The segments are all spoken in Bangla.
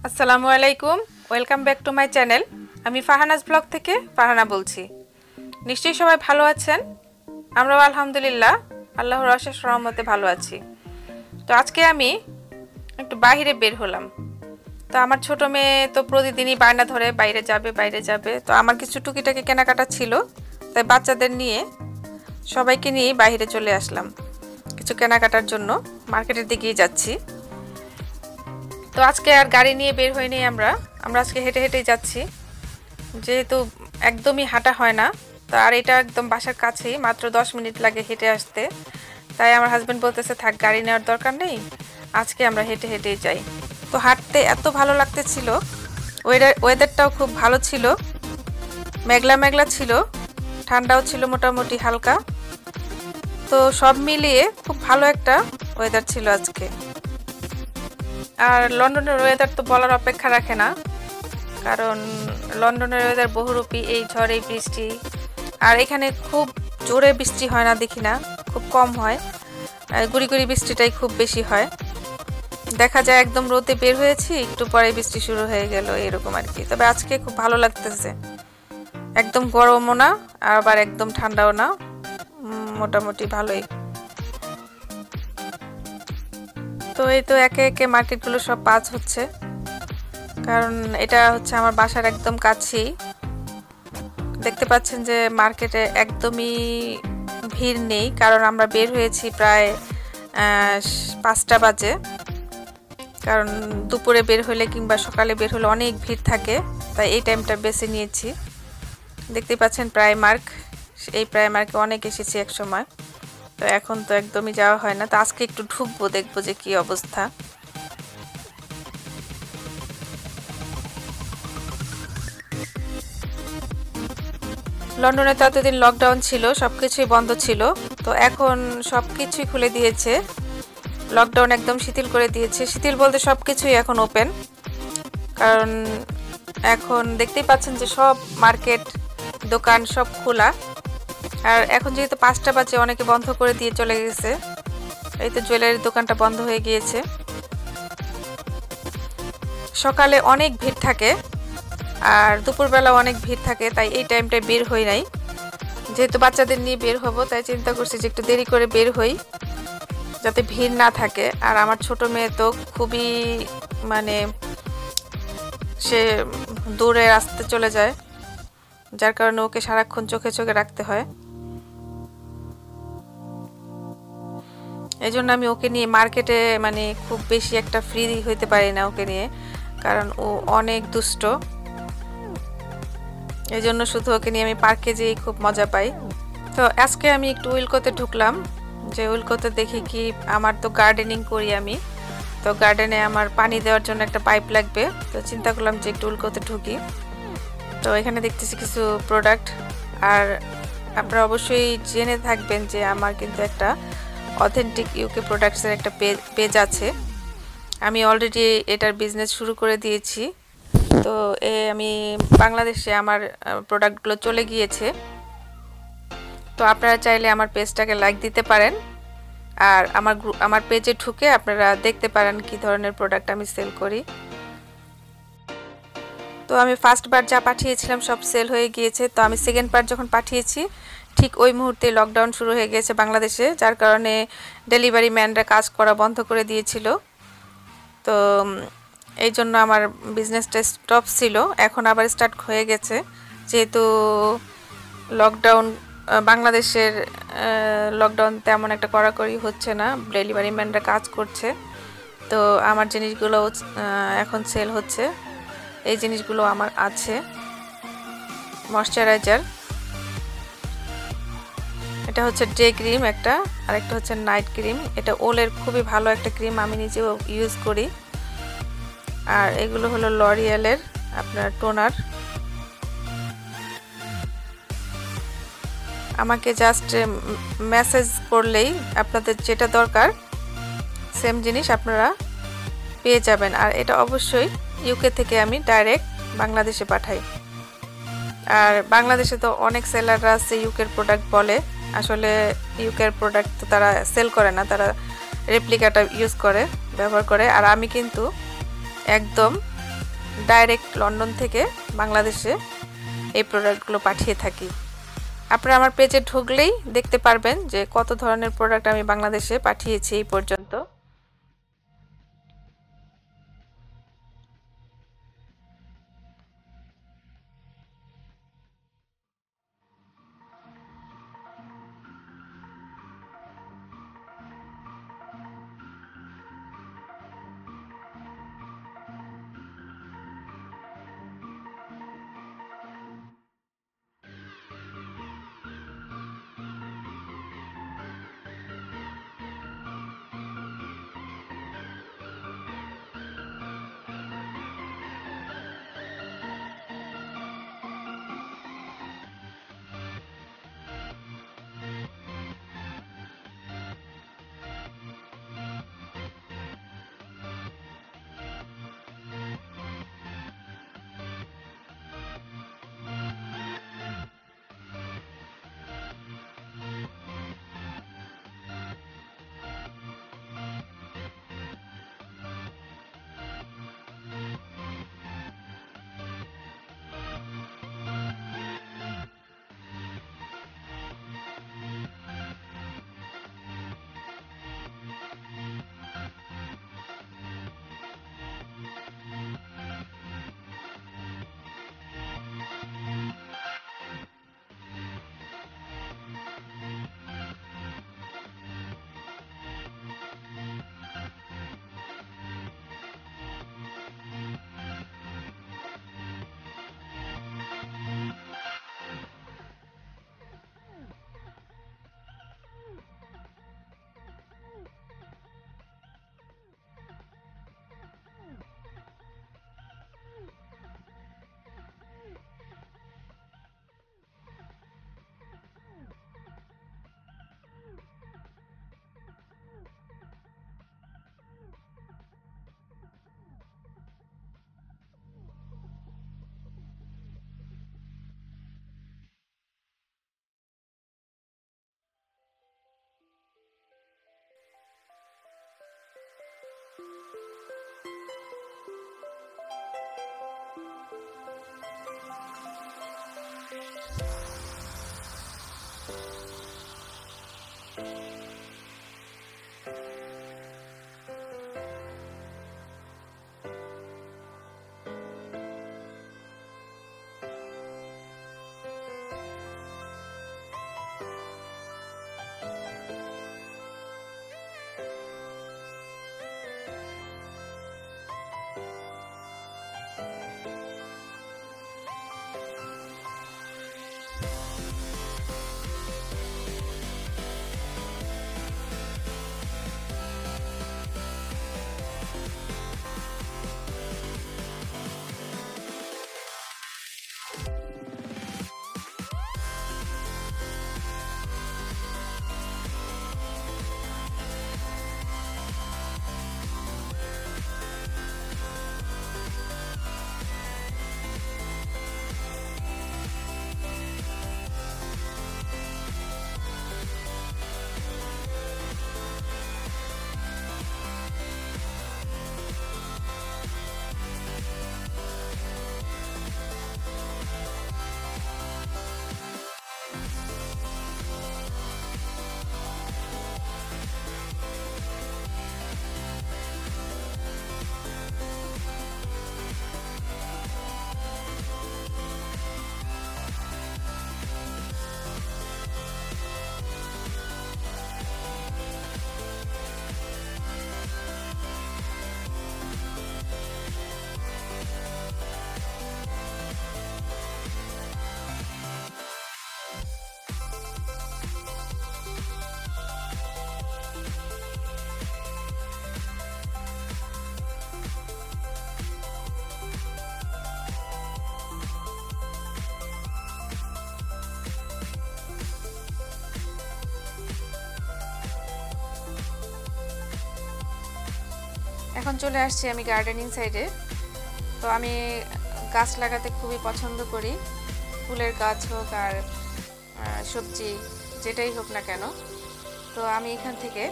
আসসালামু আলাইকুম, welcome back to my channel. আমি ফারহানাজ ব্লগ থেকে ফারহানা বলছি। নিশ্চয়ই সবাই ভালো আছেন। আমরাও আলহামদুলিল্লাহ আল্লাহর অশেষ রহমতে ভালো আছি। তো আজকে আমি একটু বাইরে বের হলাম। তো আমার ছোট মেয়ে তো প্রতিদিনই বায়না ধরে বাইরে যাবে। তো আমার কিছু টুকিটাকি কেনাকাটা ছিল, তাই বাচ্চাদের নিয়ে সবাইকে নিয়ে বাইরে চলে আসলাম কিছু কেনাকাটার জন্য। মার্কেটের দিকেই যাচ্ছি। তো আজকে আর গাড়ি নিয়ে বের হইনি, আমরা আজকে হেঁটে হেঁটেই যাচ্ছি, যেহেতু একদমই হাঁটা হয় না। তো আর এটা একদম বাসার কাছেই, মাত্র 10 মিনিট লাগে হেঁটে আসতে। তাই আমার হাজব্যান্ড বলতেছে থাক, গাড়ি নেওয়ার দরকার নেই, আজকে আমরা হেঁটে হেঁটেই যাই। তো হাঁটতে এত ভালো লাগতেছিল, ওয়েদারটাও খুব ভালো ছিল, মেঘলা মেঘলা ছিল, ঠান্ডাও ছিল মোটামুটি হালকা। তো সব মিলিয়ে খুব ভালো একটা ওয়েদার ছিল আজকে। আর লন্ডনের ওয়েদার তো বলার অপেক্ষা রাখে না, কারণ লন্ডনের ওয়েদার বহুরূপী, এই ঝড় এই বৃষ্টি। আর এখানে খুব জোরে বৃষ্টি হয় না, দেখি না, খুব কম হয়, গুড়ি গুড়ি বৃষ্টিটাই খুব বেশি হয়। দেখা যায় একদম রোদে বের হয়েছি, একটু পরে বৃষ্টি শুরু হয়ে গেল, এরকম আর কি। তবে আজকে খুব ভালো লাগতেছে, একদম গরমও না আবার একদম ঠান্ডাও না, মোটামুটি ভালোই। তো এই তো একে একে মার্কেটগুলো সব পাস হচ্ছে, কারণ এটা হচ্ছে আমার বাসার একদম কাছেই। দেখতে পাচ্ছেন যে মার্কেটে একদমই ভিড় নেই, কারণ আমরা বের হয়েছি প্রায় 5টা বাজে। কারণ দুপুরে বের হলে কিংবা সকালে বের হলে অনেক ভিড় থাকে, তাই এই টাইমটা বেছে নিয়েছি। দেখতে পাচ্ছেন প্রাইমার্ক, এই প্রাইমার্কে অনেক এসেছি এক সময়। তো এখন তো একদমই যাওয়া হয় না। তো আজকে একটু ঢুকবো, দেখবো যে কি অবস্থা। লন্ডনে তো এতদিন লকডাউন ছিল, সবকিছুই বন্ধ ছিল। তো এখন সবকিছুই খুলে দিয়েছে, লকডাউন একদম শিথিল করে দিয়েছে। শিথিল বলতে সবকিছুই এখন ওপেন, কারণ এখন দেখতেই পাচ্ছেন যে সব মার্কেট দোকান সব খোলা। আর এখন যেহেতু 5টা বাজে, অনেকে বন্ধ করে দিয়ে চলে গেছে। এই তো জুয়েলারির দোকানটা বন্ধ হয়ে গিয়েছে। সকালে অনেক ভিড় থাকে আর দুপুরবেলা অনেক ভিড় থাকে, তাই এই টাইমটায় বের হই নাই। যেহেতু বাচ্চাদের নিয়ে বের হব, তাই চিন্তা করছি যে একটু দেরি করে বের হই, যাতে ভিড় না থাকে। আর আমার ছোট মেয়ে তো খুবই মানে সে দূরে রাস্তায় চলে যায়, যার কারণে ওকে সারাক্ষণ চোখে চোখে রাখতে হয়। এই জন্য আমি ওকে নিয়ে মার্কেটে মানে খুব বেশি একটা ফ্রি হইতে পারি না ওকে নিয়ে, কারণ ও অনেক দুষ্ট। এই জন্য শুধু ওকে নিয়ে আমি পার্কে যেয়ে খুব মজা পাই। তো আজকে আমি একটু উইলকোতে ঢুকলাম, যে উইলকোতে দেখি কি, আমার তো গার্ডেনিং করি আমি, তো গার্ডেনে আমার পানি দেওয়ার জন্য একটা পাইপ লাগবে। তো চিন্তা করলাম যে একটু উইলকোতে ঢুকি। তো এখানে দেখতেছি কিছু প্রোডাক্ট। আর আপনারা অবশ্যই জেনে থাকবেন যে আমার কিন্তু একটা অথেন্টিক ইউকে প্রোডাক্টসের একটা পেজ আছে। আমি অলরেডি এটার বিজনেস শুরু করে দিয়েছি। তো আমি বাংলাদেশে আমার প্রোডাক্টগুলো চলে গিয়েছে। তো আপনারা চাইলে আমার পেজটাকে লাইক দিতে পারেন, আর আমার পেজে ঢুকে আপনারা দেখতে পারেন কি ধরনের প্রোডাক্ট আমি সেল করি। তো আমি ফার্স্ট বার যা পাঠিয়েছিলাম সব সেল হয়ে গিয়েছে। তো আমি সেকেন্ড বার যখন পাঠিয়েছি, ঠিক ওই মুহূর্তে লকডাউন শুরু হয়ে গিয়েছে বাংলাদেশে, যার কারণে ডেলিভারি ম্যানরা কাজ করা বন্ধ করে দিয়েছিল। তো এই জন্য আমার বিজনেসটা স্টপ ছিল। এখন আবার স্টার্ট হয়ে গেছে, যেহেতু লকডাউন বাংলাদেশের লকডাউন তেমন একটা কড়াকড়ি হচ্ছে না, ডেলিভারি ম্যানরা কাজ করছে। তো আমার জিনিসগুলো এখন সেল হচ্ছে। এই জিনিসগুলো আমার আছে। ময়শ্চারাইজার, এটা হচ্ছে ডে ক্রিম একটা, আর একটা হচ্ছে নাইট ক্রিম। এটা ওলের খুবই ভালো একটা ক্রিম, আমি নিজেও ইউজ করি। আর এগুলো হলো লরিয়ালের আপনার টোনার। আমাকে জাস্ট মেসেজ করলেই আপনাদের যেটা দরকার সেম জিনিস আপনারা পেয়ে যাবেন। আর এটা অবশ্যই ইউকে থেকে আমি ডাইরেক্ট বাংলাদেশে পাঠাই। আর বাংলাদেশে তো অনেক সেলাররা আছে ইউকের প্রোডাক্ট বলে, আসলে ইউকের প্রোডাক্ট তো তারা সেল করে না, তারা রেপ্লিকাটা ইউজ করে, ব্যবহার করে। আর আমি কিন্তু একদম ডাইরেক্ট লন্ডন থেকে বাংলাদেশে এই প্রোডাক্টগুলো পাঠিয়ে থাকি। আপনারা আমার পেজে ঢুকলেই দেখতে পারবেন যে কত ধরনের প্রোডাক্ট আমি বাংলাদেশে পাঠিয়েছি এই পর্যন্ত। এখন চলে আসছি আমি গার্ডেনিং সাইডে। তো আমি গাছ লাগাতে খুবই পছন্দ করি, ফুলের গাছ হোক আর সবজি যেটাই হোক না কেন। তো আমি এখান থেকে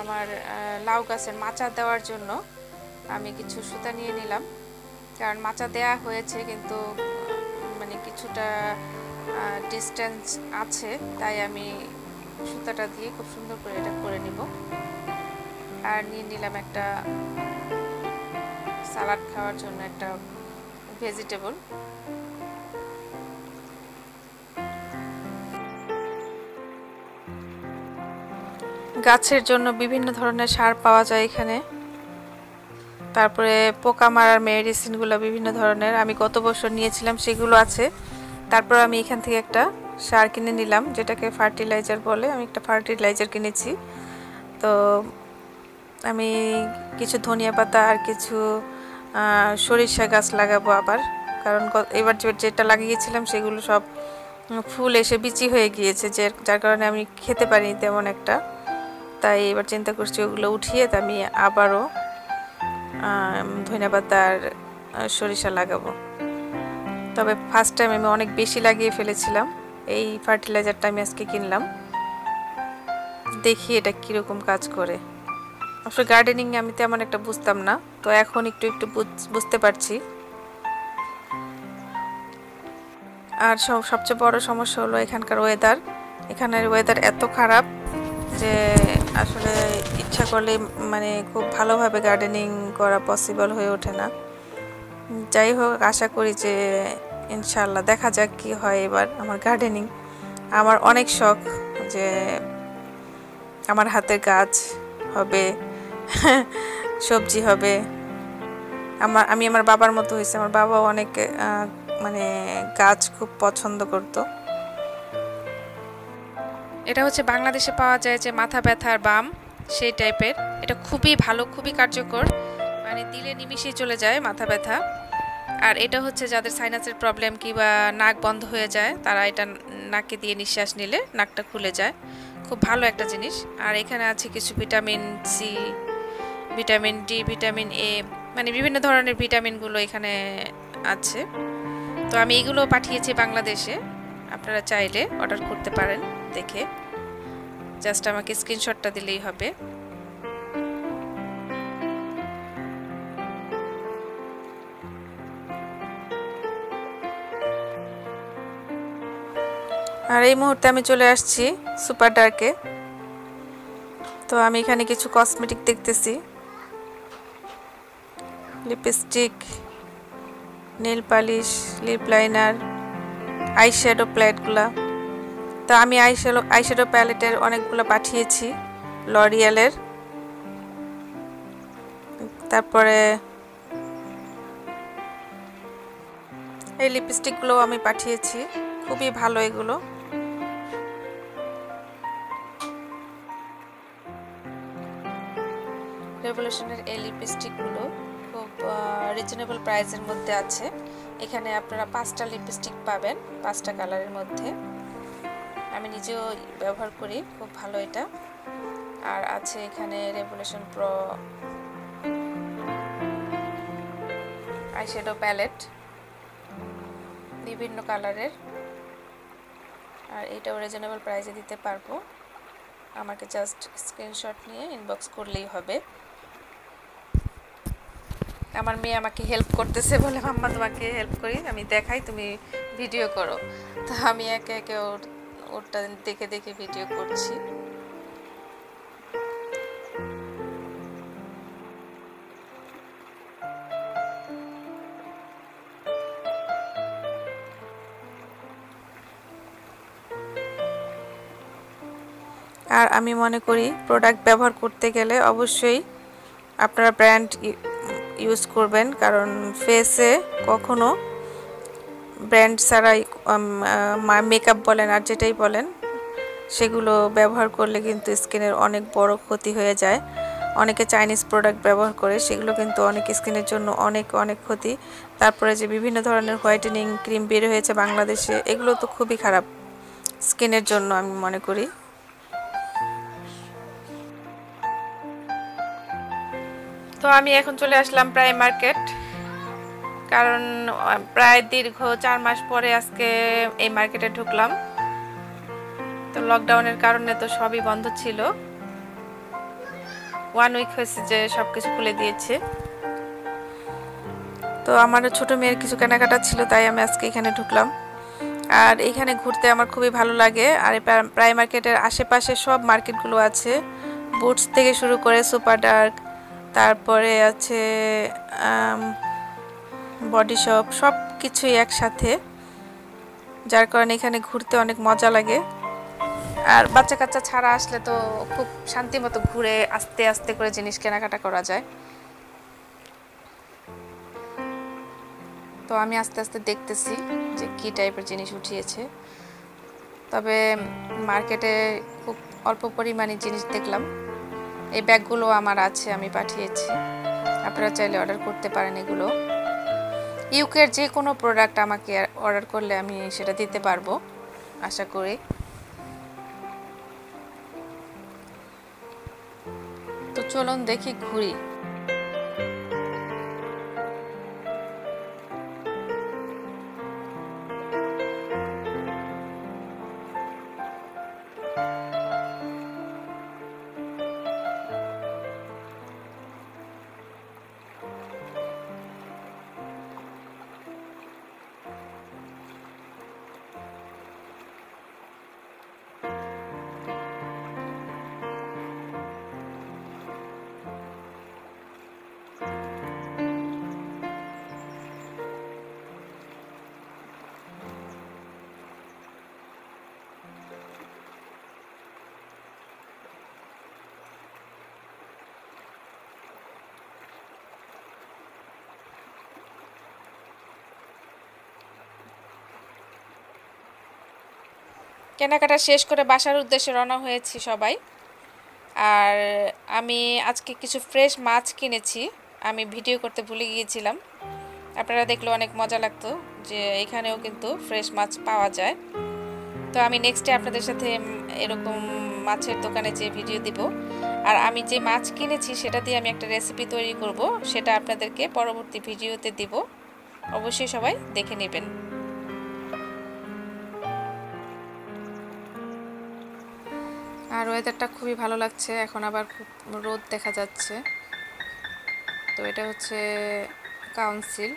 আমার লাউ গাছের মাচা দেওয়ার জন্য আমি কিছু সুতা নিয়ে নিলাম। কারণ মাচা দেয়া হয়েছে কিন্তু মানে কিছুটা ডিস্টেন্স আছে, তাই আমি সুতাটা দিয়ে খুব সুন্দর করে এটা করে নিব। আর নিয়ে নিলাম একটা সালাড খাওয়ার জন্য একটা ভেজিটেবল। গাছের জন্য বিভিন্ন ধরনের সার পাওয়া যায় এখানে, তারপরে পোকা মারার মেডিসিনগুলো বিভিন্ন ধরনের আমি গত বছর নিয়েছিলাম সেগুলো আছে। তারপর আমি এখান থেকে একটা সার কিনে নিলাম যেটাকে ফার্টিলাইজার বলে, আমি একটা ফার্টিলাইজার কিনেছি। তো আমি কিছু ধনিয়া পাতা আর কিছু সরিষা গাছ লাগাবো আবার, কারণ এবার যেটা লাগিয়েছিলাম সেগুলো সব ফুল এসে বিচি হয়ে গিয়েছে, যার কারণে আমি খেতে পারিনি তেমন একটা। তাই এবার চিন্তা করছি ওগুলো উঠিয়ে আমি আবারও ধনিয়াপাতা আর সরিষা লাগাবো। তবে ফার্স্ট টাইম আমি অনেক বেশি লাগিয়ে ফেলেছিলাম। এই ফার্টিলাইজারটা আমি আজকে কিনলাম, দেখি এটা কীরকম কাজ করে। আসলে গার্ডেনিং আমি তেমন একটা বুঝতাম না, তো এখন একটু একটু বুঝতে পারছি। আর সবচেয়ে বড় সমস্যা হলো এখানকার ওয়েদার। এখানের ওয়েদার এত খারাপ যে আসলে ইচ্ছা করলে মানে খুব ভালোভাবে গার্ডেনিং করা পসিবল হয়ে ওঠে না। যাই হোক, আশা করি যে ইনশাল্লাহ দেখা যাক কি হয় এবার আমার গার্ডেনিং। আমার অনেক শখ যে আমার হাতের গাছ হবে, সবজি হবে। আমি আমার বাবার মতো হয়েছে। আমার বাবাও অনেক মানে গাছ খুব পছন্দ করতো। এটা হচ্ছে বাংলাদেশে পাওয়া যায় যে মাথা ব্যথার বাম, সেই টাইপের। এটা খুবই ভালো, খুবই কার্যকর, মানে দিলে নিমিশেই চলে যায় মাথা ব্যথা। আর এটা হচ্ছে যাদের সাইনাসের প্রবলেম কিংবা নাক বন্ধ হয়ে যায়, তারা এটা নাকে দিয়ে নিঃশ্বাস নিলে নাকটা খুলে যায়। খুব ভালো একটা জিনিস। আর এখানে আছে কিছু vitamin C, vitamin D, vitamin A, মানে বিভিন্ন ধরনের ভিটামিনগুলো এখানে আছে। তো আমি এগুলো পাঠিয়েছি বাংলাদেশে, আপনারা চাইলে অর্ডার করতে পারেন দেখে। জাস্ট আমাকে স্ক্রিনশটটা দিলেই হবে। আর এই মুহূর্তে আমি চলে আসছি সুপার ডার্কে। তো আমি এখানে কিছু কসমেটিক দেখতেছি, lipstick, nail polish, lip liner, eyeshadow প্যালেটগুলা। তো আমি আইশ্যাডো প্যালেটের অনেকগুলো পাঠিয়েছি লরিয়ালের। তারপরে এই লিপস্টিকগুলো আমি পাঠিয়েছি, খুবই ভালো এগুলো। রেভলিউশনের এই লিপস্টিকগুলো খুব রিজনেবল প্রাইসের মধ্যে আছে। এখানে আপনারা 5টা লিপস্টিক পাবেন 5টা কালারের মধ্যে। আমি নিজেও ব্যবহার করি, খুব ভালো এটা। আর আছে এখানে রেভলিউশন প্রো আইশ্যাডো প্যালেট বিভিন্ন কালারের। আর এটাও রিজনেবল প্রাইসে দিতে পারবো, আমাকে জাস্ট স্ক্রিনশট নিয়ে ইনবক্স করলেই হবে। আমার মেয়ে আমাকে হেল্প করতেছে, বলে মাম্মা তোমাকে হেল্প করি, আমি দেখাই তুমি ভিডিও করো। তো আমি একে একে ওরটা দেখে দেখে ভিডিও করছি। আর আমি মনে করি প্রোডাক্ট ব্যবহার করতে গেলে অবশ্যই আপনারা ব্র্যান্ড ইউজ করবেন, কারণ ফেসে কখনো ব্র্যান্ড ছাড়াই মেকআপ বলেন আর যেটাই বলেন সেগুলো ব্যবহার করলে কিন্তু স্কিনের অনেক বড় ক্ষতি হয়ে যায়। অনেকে চাইনিজ প্রোডাক্ট ব্যবহার করে, সেগুলো কিন্তু অনেক স্কিনের জন্য অনেক অনেক ক্ষতি। তারপরে যে বিভিন্ন ধরনের হোয়াইটেনিং ক্রিম বের হয়েছে বাংলাদেশে, এগুলো তো খুবই খারাপ স্কিনের জন্য আমি মনে করি। তো আমি এখন চলে আসলাম প্রায় মার্কেট, কারণ প্রায় দীর্ঘ 4 মাস পরে আজকে এই মার্কেটে ঢুকলাম। তো লকডাউনের কারণে তো সবই বন্ধ ছিল, 1 উইক হয়েছে যে সবকিছু খুলে দিয়েছে। তো আমার ছোট মেয়ের কিছু কেনাকাটা ছিল, তাই আমি আজকে এখানে ঢুকলাম। আর এখানে ঘুরতে আমার খুবই ভালো লাগে। আর প্রাইম মার্কেটের আশেপাশে সব মার্কেটগুলো আছে, বুটস থেকে শুরু করে সুপার ডার্ক, তারপরে আছে বডি শপ, সব কিছুই একসাথে, যার কারণে এখানে ঘুরতে অনেক মজা লাগে। আর বাচ্চা কাচ্চা ছাড়া আসলে তো খুব শান্তি মতো ঘুরে আস্তে আস্তে করে জিনিস কেনাকাটা করা যায়। তো আমি আস্তে আস্তে দেখতেছি যে কি টাইপের জিনিস উঠিয়েছে। তবে মার্কেটে খুব অল্প পরিমাণে জিনিস দেখলাম। এই ব্যাগগুলো আমার আছে, আমি পাঠিয়েছি, আপনারা চাইলে অর্ডার করতে পারেন। এগুলো ইউকের যে কোনো প্রোডাক্ট আমাকে অর্ডার করলে আমি সেটা দিতে পারবো আশা করি। তো চলুন দেখি ঘুরি। কেনাকাটা শেষ করে বাসার উদ্দেশ্যে রওনা হয়েছি সবাই। আর আমি আজকে কিছু ফ্রেশ মাছ কিনেছি, আমি ভিডিও করতে ভুলে গিয়েছিলাম। আপনারা দেখলে অনেক মজা লাগতো যে এখানেও কিন্তু ফ্রেশ মাছ পাওয়া যায়। তো আমি নেক্সটে আপনাদের সাথে এরকম মাছের দোকানে যে ভিডিও দিব। আর আমি যে মাছ কিনেছি সেটা দিয়ে আমি একটা রেসিপি তৈরি করব, সেটা আপনাদেরকে পরবর্তী ভিডিওতে দিব, অবশ্যই সবাই দেখে নেবেন। আর ওয়েদারটা খুবই ভালো লাগছে, এখন আবার খুব রোদ দেখা যাচ্ছে। তো এটা হচ্ছে কাউন্সিল।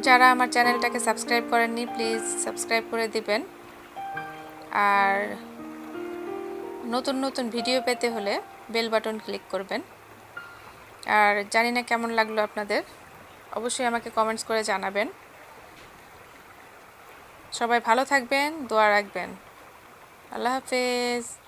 যারা আমার চ্যানেলটাকে সাবস্ক্রাইব করেননি প্লিজ সাবস্ক্রাইব করে দিবেন। আর নতুন নতুন ভিডিও পেতে হলে বেল বাটন ক্লিক করবেন। আর জানি না কেমন লাগলো আপনাদের, অবশ্যই আমাকে কমেন্টস করে জানাবেন। সবাই ভালো থাকবেন, দোয়া রাখবেন। আল্লাহ হাফেজ।